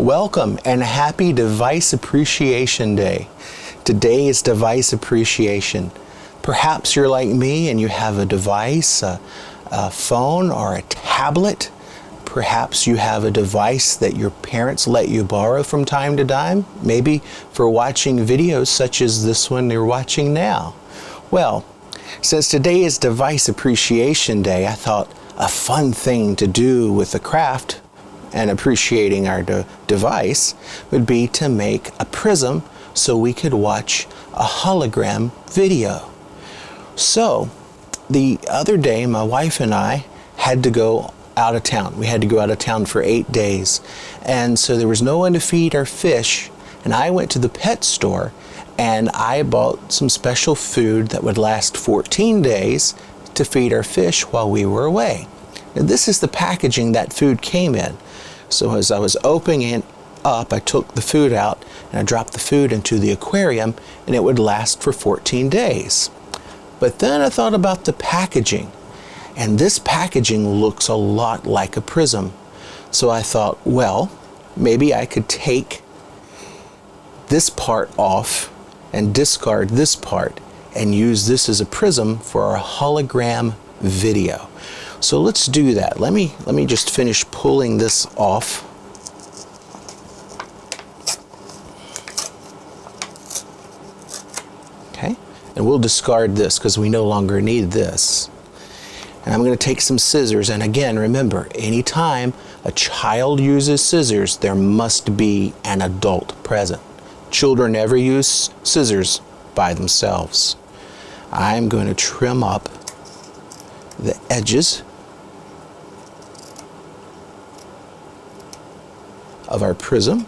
Welcome and happy Device Appreciation Day. Today is Device Appreciation. Perhaps you're like me and you have a device, a phone or a tablet. Perhaps you have a device that your parents let you borrow from time to time, maybe for watching videos such as this one you're watching now. Well, since today is Device Appreciation Day, I thought a fun thing to do with the craft and appreciating our device would be to make a prism so we could watch a hologram video. So the other day my wife and I had to go out of town. We had to go out of town for 8 days, and so there was no one to feed our fish, and I went to the pet store and I bought some special food that would last 14 days to feed our fish while we were away. And this is the packaging that food came in. So as I was opening it up, I took the food out and I dropped the food into the aquarium, and it would last for 14 days. But then I thought about the packaging, and this packaging looks a lot like a prism. So I thought, well, maybe I could take this part off and discard this part and use this as a prism for our hologram video. So let's do that. Let me just finish pulling this off. Okay, and we'll discard this because we no longer need this. And I'm going to take some scissors, and again, remember, anytime a child uses scissors, there must be an adult present. Children never use scissors by themselves. I'm going to trim up the edges of our prism,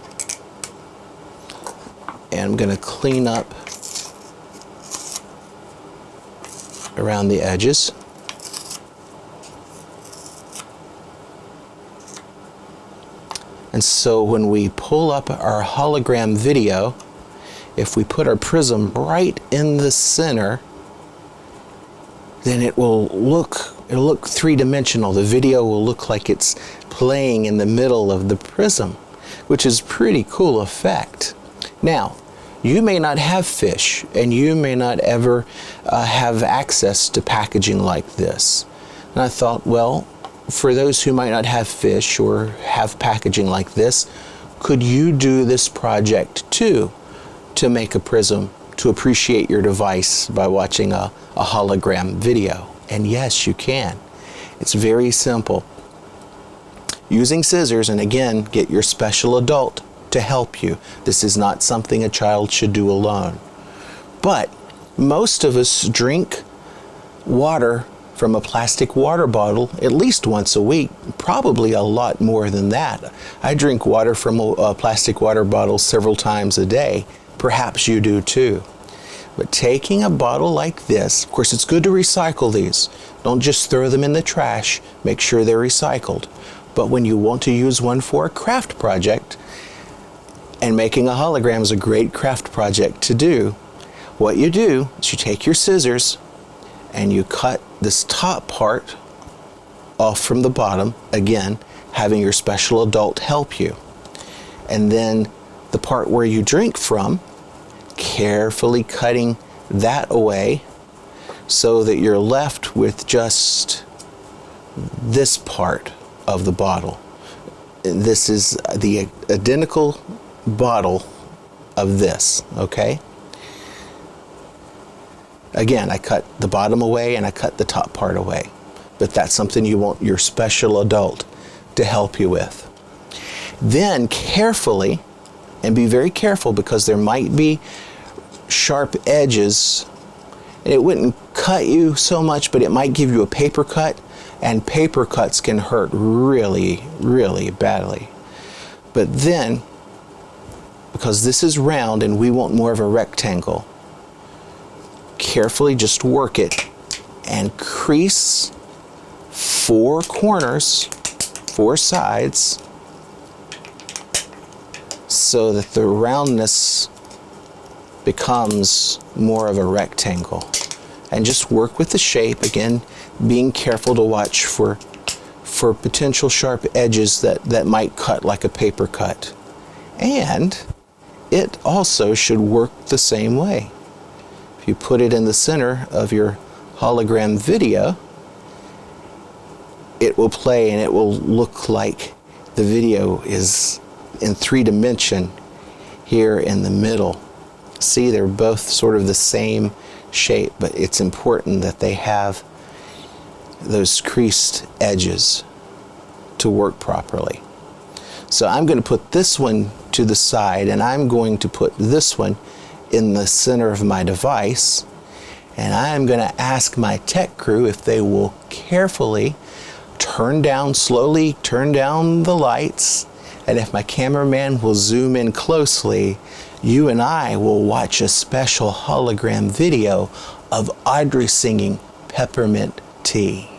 and I'm going to clean up around the edges. And so when we pull up our hologram video, if we put our prism right in the center, then it'll look three-dimensional. The video will look like it's playing in the middle of the prism, which is a pretty cool effect. Now, you may not have fish, and you may not ever have access to packaging like this. And I thought, well, for those who might not have fish or have packaging like this, could you do this project too, to make a prism to appreciate your device by watching a hologram video? And yes, you can. It's very simple. Using scissors, and again, get your special adult to help you. This is not something a child should do alone. But most of us drink water from a plastic water bottle at least once a week, probably a lot more than that. I drink water from a plastic water bottle several times a day. Perhaps you do too. But taking a bottle like this, of course it's good to recycle these. Don't just throw them in the trash, make sure they're recycled. But when you want to use one for a craft project, and making a hologram is a great craft project to do, what you do is you take your scissors and you cut this top part off from the bottom, again, having your special adult help you. And then the part where you drink from, carefully cutting that away so that you're left with just this part of the bottle. This is the identical bottle of this, okay? Again, I cut the bottom away and I cut the top part away, but that's something you want your special adult to help you with. Then carefully, and be very careful because there might be sharp edges, and it wouldn't cut you so much, but it might give you a paper cut, and paper cuts can hurt really, really badly. But then, because this is round and we want more of a rectangle, carefully just work it and crease 4 corners, 4 sides, so that the roundness becomes more of a rectangle. And just work with the shape, again, being careful to watch for potential sharp edges that might cut like a paper cut. And it also should work the same way. If you put it in the center of your hologram video, it will play and it will look like the video is in 3D here in the middle. See, they're both sort of the same shape, but it's important that they have those creased edges to work properly. So I'm going to put this one to the side, and I'm going to put this one in the center of my device, and I'm going to ask my tech crew if they will carefully slowly turn down the lights, and if my cameraman will zoom in closely, you and I will watch a special hologram video of Audrey singing Peppermint Tea.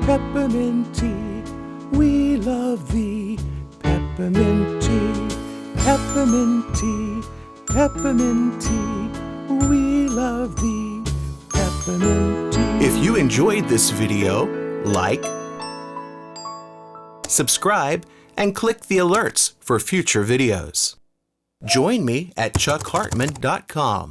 Peppermint tea, we love thee. Peppermint tea, we love thee. Peppermint tea. If you enjoyed this video, like, subscribe, and click the alerts for future videos. Join me at chuckhartman.com.